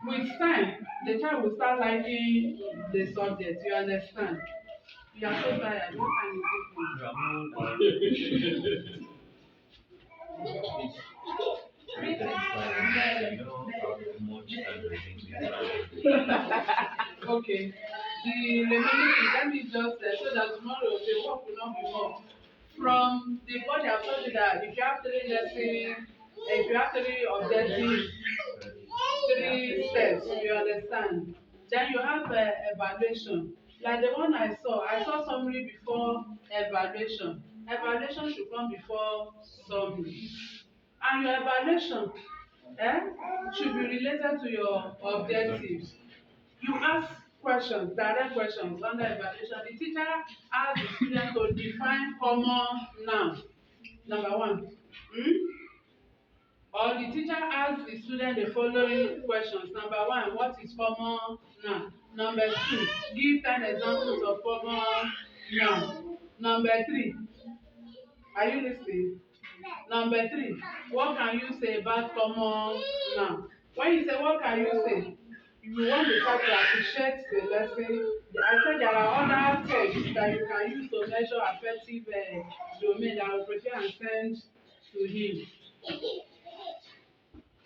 with time, the child will start liking the subject. You understand? You are so tired. What time is it? Okay. The remaining thing, let me just so that tomorrow the work will not be more. From the body, I've told you that if you have three lessons, if you have three objectives, three steps, you understand. Then you have evaluation. Like the one I saw summary before evaluation. Evaluation should come before summary. And your evaluation eh, should be related to your objectives. You ask questions, direct questions under evaluation. The teacher asks the student to define common noun. Number one. Or the teacher asks the student the following questions. Number one, what is common noun? Number two, give 10 examples of common noun. Number three, are you listening? Number three, what can you say about common noun? When you say what can you say, you want the child to appreciate the lesson. I said there are other texts that you can use to measure affective domain that will prepare and send to him.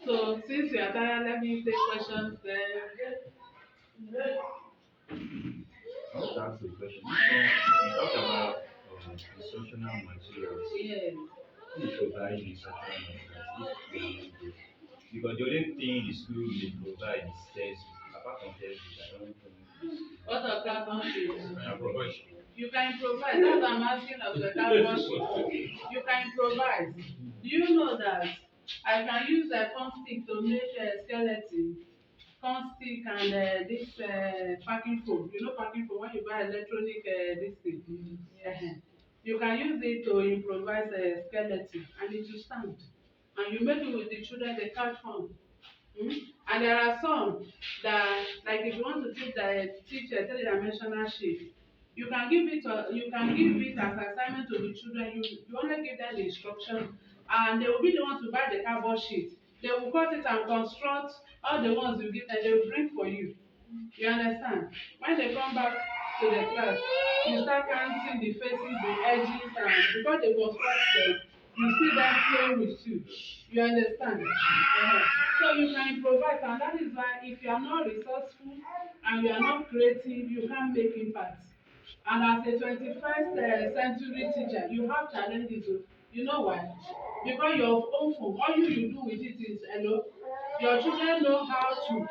So since you are tired, let me take questions then. I want to ask you a question. So you talked about instructional materials. Yes. Who provide the instructional materials if we are not good? Because the only thing the school will provide is textbook. Apart from textbook, I don't think What of carbon sheet? carbon sheet. You can improvise. That's what I'm asking of the carbon sheet. You can improvise. Do you know that I can use a corn stick to make a skeleton? Corn stick and this packing foam. You know packing foam when you buy electronic this thing. You can use it to improvise a skeleton and it will stand. And you make it with the children, they catch fun. And there are some that, like if you want to teach a three-dimensional shape, you can give it as assignment to the children. You only give them the instruction, and they will be the ones to buy the cardboard sheet. They will cut it and construct all the ones you give them. They will bring for you. You understand? When they come back to the class, you start counting the faces, the edges, and because they construct them, you see them playing with you. You understand? So you can improvise, and that is why if you are not resourceful and you are not creative, you can't make impact. And as a 21st century teacher, you have challenges. You know why? Because your own phone, all you do with it is hello. Your children know how to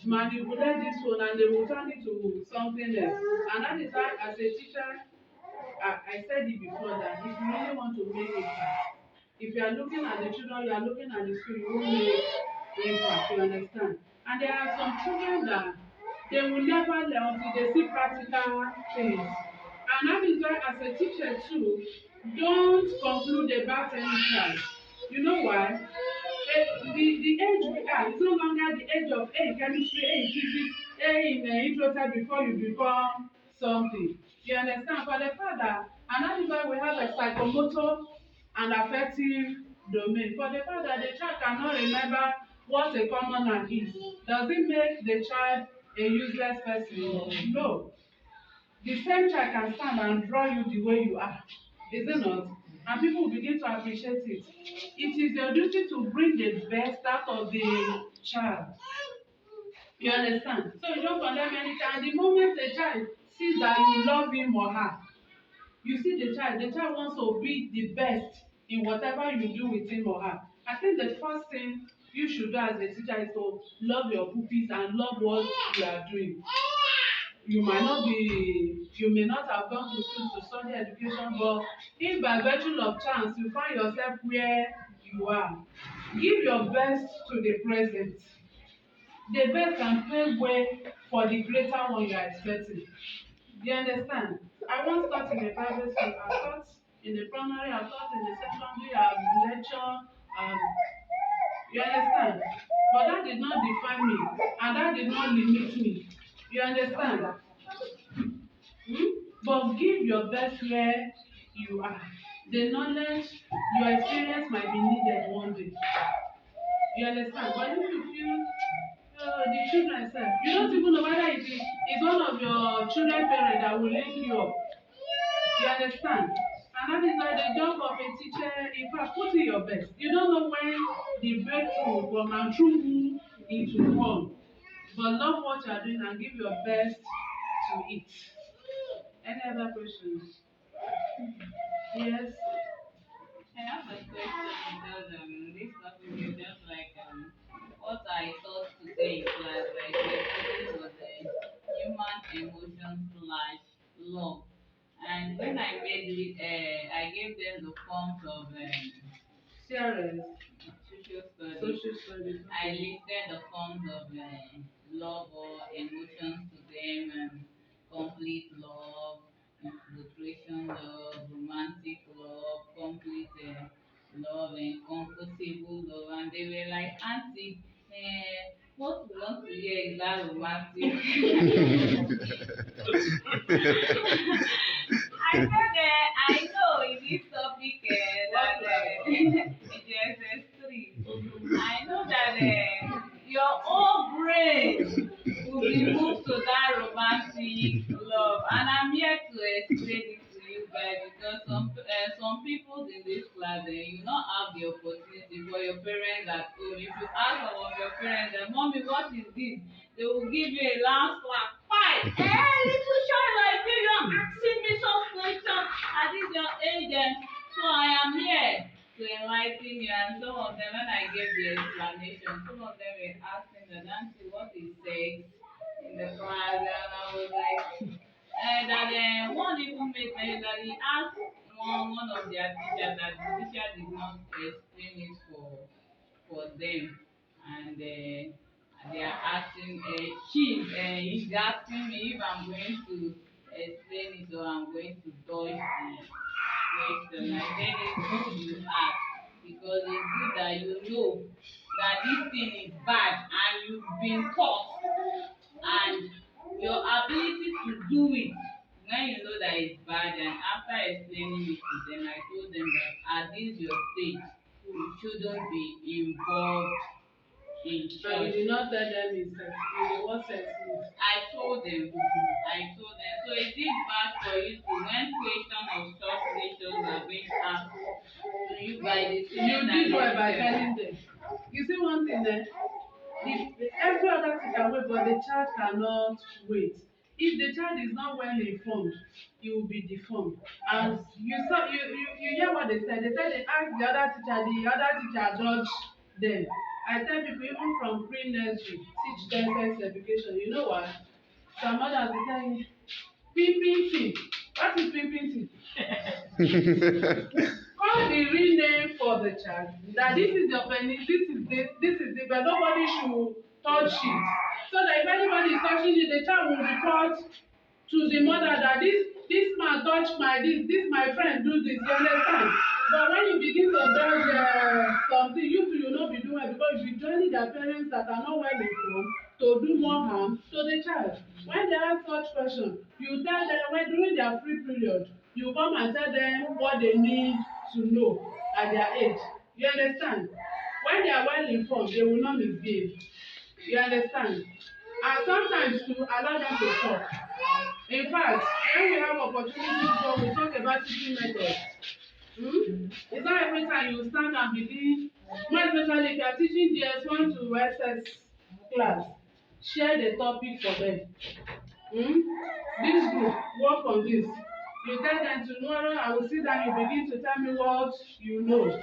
manipulate this phone and they will turn it to something else. And that is why as a teacher, I said it before that if you really want to make impact, if you are looking at the children, you are looking at the school, you won't make impact, you understand? And there are some children that they will never learn until they see practical things. And that is why as a teacher too, don't conclude about any child. You know why? The age we are is no longer the age of A in chemistry, A in physics, A in intro type before you become something. You understand? For the father, and that is why we have a psychomotor and affective domain. For the fact that the child cannot remember what a commoner is, does it make the child a useless person? No. The same child can stand and draw you the way you are, is it not? And people will begin to appreciate it. It is your duty to bring the best out of the child. You understand? So you don't condemn any child. The moment a child sees that you love him or her, you see the child wants to be the best in whatever you do with him or her. I think the first thing you should do as a teacher is to love your pupils and love what you are doing. You may not have gone to school to study education, but if by virtue of chance you find yourself where you are, give your best to the present. The best can pave way for the greater one you are expecting. You understand? I once taught in a private school. I taught in the primary, I taught in the secondary, I've lectured. You understand? But that did not define me, and that did not limit me. You understand? But give your best where you are. The knowledge, your experience might be needed one day. You understand? But if you feel the children self, you don't even know whether it's one of your children parents that will link you up. You understand? And that is why the job of a teacher, in fact, put in your best. You don't know when the breakthrough will come and through who it will come. But love what you are doing and give your best to it. Any other questions? Yes. I have a question because this topic is just like what I thought to say in class. Like the topic was human emotions slash love, and when I made it, I gave them the forms of CRS. social studies. Social studies. I listed the forms of love or emotions to them, complete love, infiltration love, romantic love, complete love, encompassable love, and they were like, Auntie, what we want to hear is that romantic. I said, I know in this topic that in JSS3, I know that your whole brain we move to that romantic love, and I'm here to explain it to you guys because some people in this class, you not have the opportunity for your parents at home. If you ask some of your parents, mommy, what is this? They will give you a loud slap. Why? Little child like you're asking me some questions at this your age. So I am here to enlighten you, and some of them, when I gave the explanation, some of them were asking the Nancy, what is sex in the class? And I was like, that one even made that he asked one of their teachers that the teacher did not explain it for them, and they are asking he's asking me if I'm going to explain it or I'm going to dodge the question. I said it's good you ask because it's good that you know that this thing is bad and you've been taught, and your ability to do it when you know that it's bad. And after explaining it to them, I told them that at this your stage you shouldn't be involved in And you church. did not tell them it's sex. What sex means. I told them. So it is bad for you to, when questions of such natures are being asked to you by the You students did and well by the teachers. telling them. You see one thing there, every other thing can wait, but the child cannot wait. If the child is not well informed, he will be deformed. And you hear what they said. They said they asked the other teacher dodged them. I tell people even from pre-nursery, teach them sex education. You know what? Some mothers will tell you, pimping tea. What is pimping tea? Call the real name for the child. That this is your penis, this is it, but nobody should touch it. So that if anybody is touching it, the child will report to the mother that this man touch this my friend do this, you understand? But when you begin to dodge something, you too you no be doing well because you joining their parents that are not well informed to do more harm to the child. When they ask such question, you tell them when during their free period, you come and tell them what they need to know at their age. You understand? When they are well informed, they will not misbehave. You understand? And sometimes to allow them to talk. In fact, when we have opportunity before we talk about teaching methods. It's not every time you stand and begin, more especially if you are teaching DS1 to SS class, share the topic for them. This group, work on this. You tell them tomorrow, I will sit down, you begin to tell me what you know.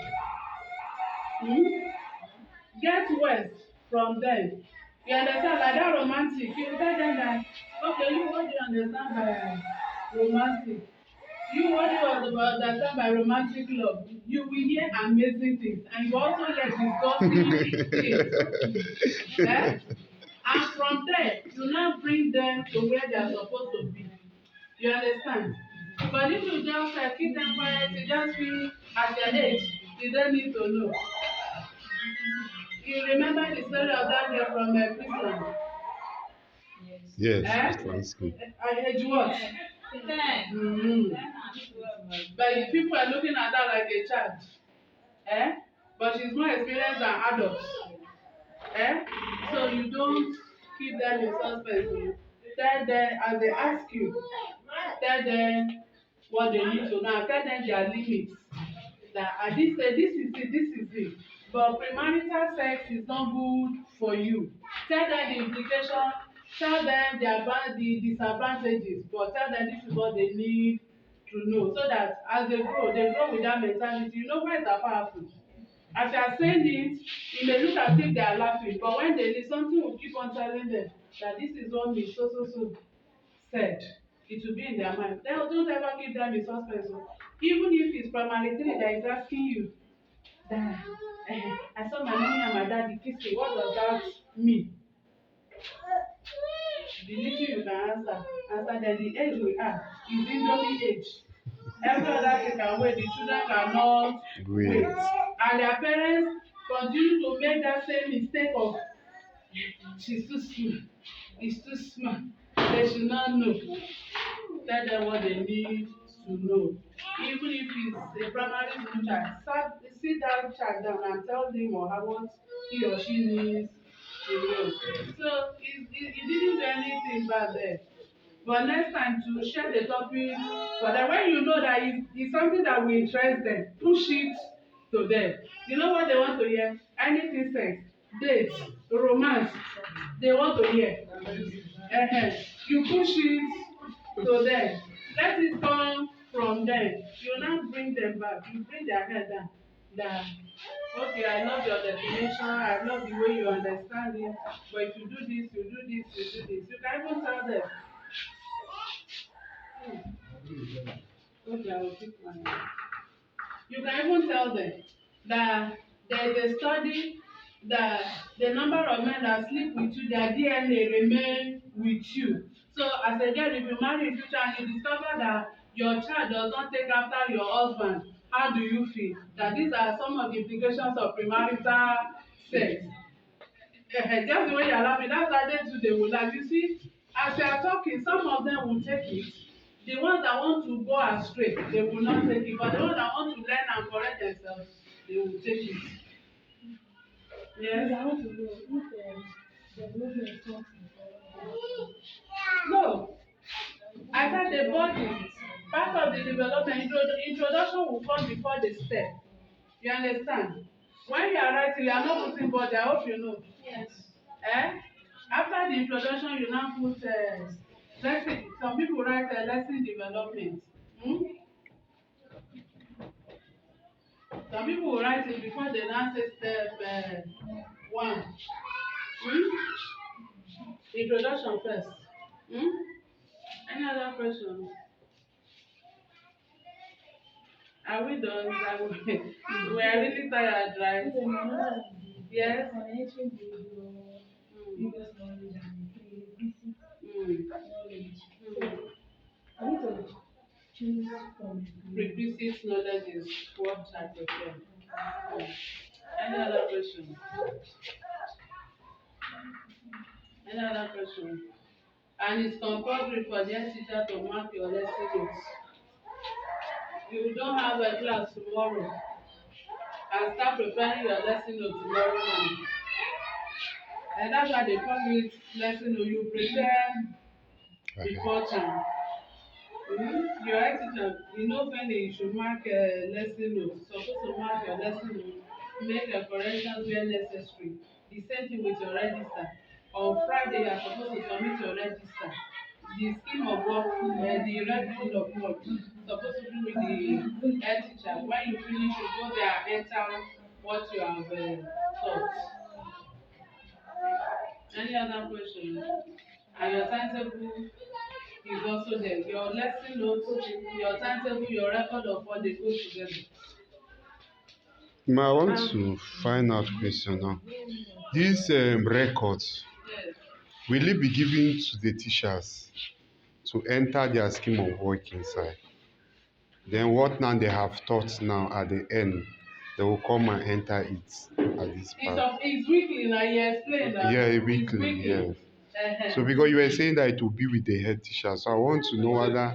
Get words from them. You understand, like that romantic, you tell them that, okay, you what do you understand by romantic? You what do you understand by romantic love? You will hear amazing things and you also hear disgusting things. And from there, you now bring them to where they are supposed to be. You understand? But if you just keep them quiet, you just feel at your age, you don't need to know. You remember the story of that girl from prison? Yes, Mr. School. Age what? 10. Mm-hmm. 10 and 12. But people are looking at her like a child. But she's more experienced than adults. So you don't keep them in suspense. Tell them as they ask you, tell them what they need to know. Tell them their limits. That at this stage, this is it. But premarital sex is not good for you. Tell them the implication, tell them the disadvantages, but tell them this is what they need to know. So that as they grow with that mentality. You know words are powerful. As you are saying it, it may look as if they are laughing, but when they leave, something will keep on telling them that this is what Miss so said. It will be in their mind. Then don't ever keep them in suspense. Even if it's primary three that is asking you, that I saw my mommy and my daddy kissing, what does that mean? The little you can answer them. The age we are is Indomie age. Every other thing can wait, the children cannot wait. And their parents continue to make that same mistake of she's too small, it's too small. They should not know. Tell them what they need to know. Even if it's a primary school child, sit that child down and tell him or her what he or she needs to know. So you didn't do anything bad there. But next time to share the topic for them, when you know that it's something that will interest them, push it to them. You know what they want to hear? Anything sex, date, romance, they want to hear. You push it to them. Let it come from them. You now bring them back. You bring their head down. That okay, I love your definition, I love the way you understand it, but if you do this, you do this, you do this. You can even tell them. Okay, I will keep my. You can even tell them that there is a study that the number of men that sleep with you, their DNA remain with you. So as a girl, if you marry in future and you discover that your child does not take after your husband, how do you feel? That these are some of the implications of premarital sex. Just the way you are laughing, that's how they too they will laugh. You see, as they are talking, some of them will take it. The ones that want to go astray, they will not take it. But the ones that want to learn and correct themselves, they will take it. Yes. I want to know if development is not No. I said the body, part of the development, introduction will come before the step. You understand? When you are writing, you are not putting body. I hope you know. yes. Eh? After the introduction, you now put lesson. Some people write lesson development. Hmm? Some people will write it before they now say step one. Hmm? Introduction first. Hmm? Any other questions? Are we done? We are really tired, right? Yes. Biggest knowledge and Mm. knowledge. Mm. I need to choose from Requisite knowledge is what I prefer. Mm. Any other question? Any other question? And it's compulsory for the head teacher to mark your lesson notes. You don't have a class tomorrow and start preparing your lesson note tomorrow morning. And that's why they call it lesson note. You prepare before time. Your head teacher, he knows when he should mark a lesson note. Supposed to mark your lesson note, make a corrections where necessary. The same thing with your register. On Friday, you are supposed to submit your register. The scheme of work, the record of work, supposed to be with the head teacher. When you finish, you go there and enter what you have taught. Any other question? And your timetable is also there. Your lesson notes, your timetable, your record of what they go together. I want to find out question now. These records, Yes. will it be given to the teachers to enter their scheme of work inside? Then what now they have taught now at the end, they will come and enter it at this part. It's weekly now, you explain that. Yeah, It's weekly, weekly. yes. So because you were saying that it will be with the head teacher, so I want to know whether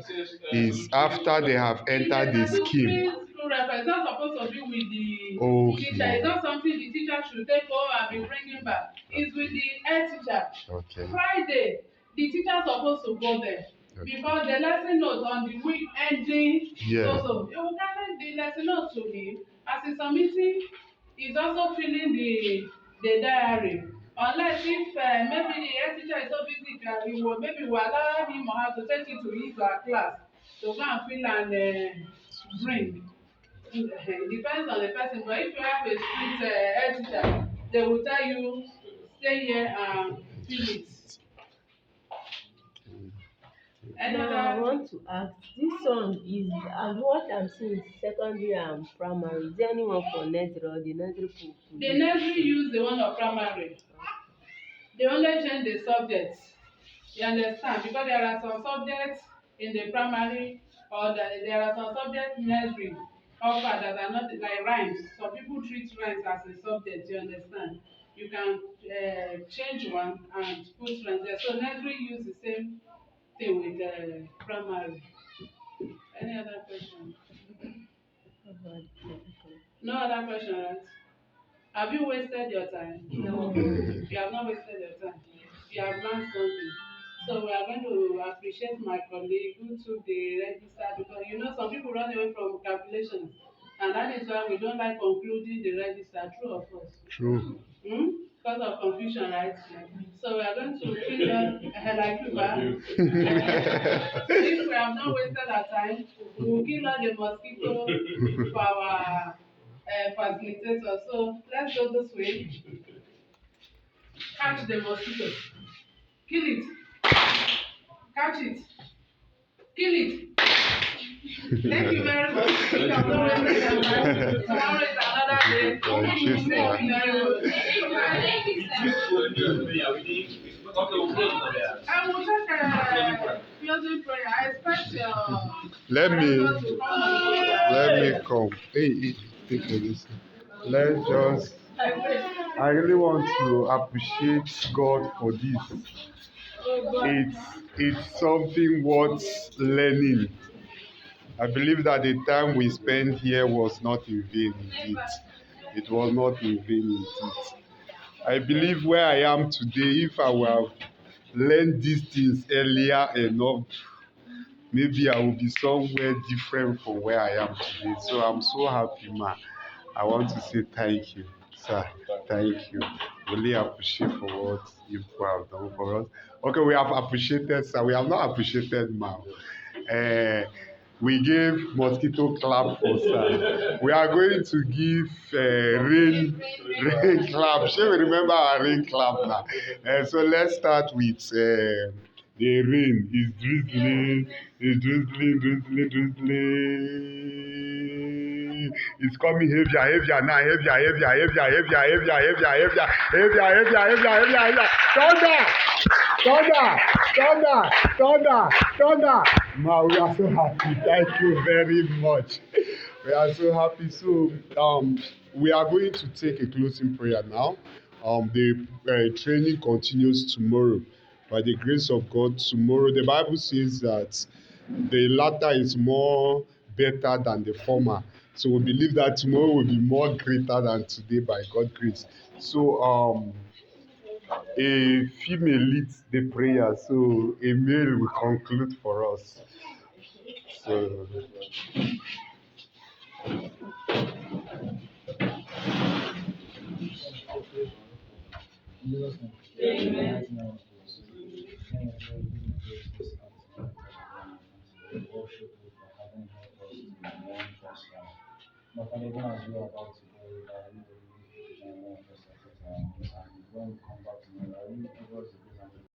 is after they have entered the scheme. School record. It's not supposed to be with the Okay. teacher. It's not something the teacher should take over and be bringing back. It's with the head teacher. Okay. Friday, the teacher supposed to go there. Okay. Because the lesson notes on the week ending. Yeah. So you will carry the lesson notes to him. As he's submitting, he's also filling the diary. Unless if maybe the head teacher is so busy, he will maybe will allow him or her to take it to his or her class to go and fill and bring. It depends on the person, but if you have a strict head teacher, they will tell you stay here and fill it. Now I want to ask, this one is what I'm seeing is secondary and primary. Is there anyone for nursery or the nursery people? The nursery use the one of primary. They only change the subjects. You understand? Because there are some subjects in the primary or there are some subjects in nursery offer that are not like rhymes. Some people treat rhymes as a subject, you understand? You can change one and put rhymes there. So nursery use the same thing with primary. Any other question? No other question, right? Have you wasted your time? No. You have not wasted your time. you have learned something. So we are going to appreciate my colleague who took the register because you know some people run away from calculations, and that is why we don't like concluding the register. True or false? True. Hmm? Because of confusion, right? So we are going to fill up like you are. Since we have not wasted our time, we will kill all the mosquito for our facilitator. So let's go this way. Catch the mosquito. Kill it. Catch it. Kill it. Thank you very much. You have not wasted your time. Tomorrow is another day. Thank you very much. I will take a closing prayer. I expect your Let me director to come on board. let me come. Hey, take a listen. Let's just. I really want to appreciate God for this. It's something worth learning. I believe that the time we spent here was not in vain indeed. It was not in vain indeed. I believe where I am today, if I would have learned these things earlier enough, maybe I will be somewhere different from where I am today. So I'm so happy, man. I want to say thank you, sir. Thank you. Really appreciate for what you have done for us. Okay, we have appreciated, sir. We have not appreciated, ma'am. We gave mosquito clap for sir. We are going to give rain clap. Shall we remember our rain clap now? So let's start with the rain. Is drizzling, is drizzling, drizzling, drizzling. It's coming heavier, heavier now, heavier, heavier, heavier, heavier, heavier, heavier, heavier, heavier, heavier, heavier, heavier, heavier. Thunder! Thunder! Thunder! Thunder! Thunder! Ma, we are so happy. Thank you very much. We are so happy. So, we are going to take a closing prayer now. The training continues tomorrow. By the grace of God, tomorrow, the Bible says that the latter is more better than the former. So we believe that tomorrow will be more greater than today by God's grace. So, a female leads the prayer, so a male will conclude for us. So,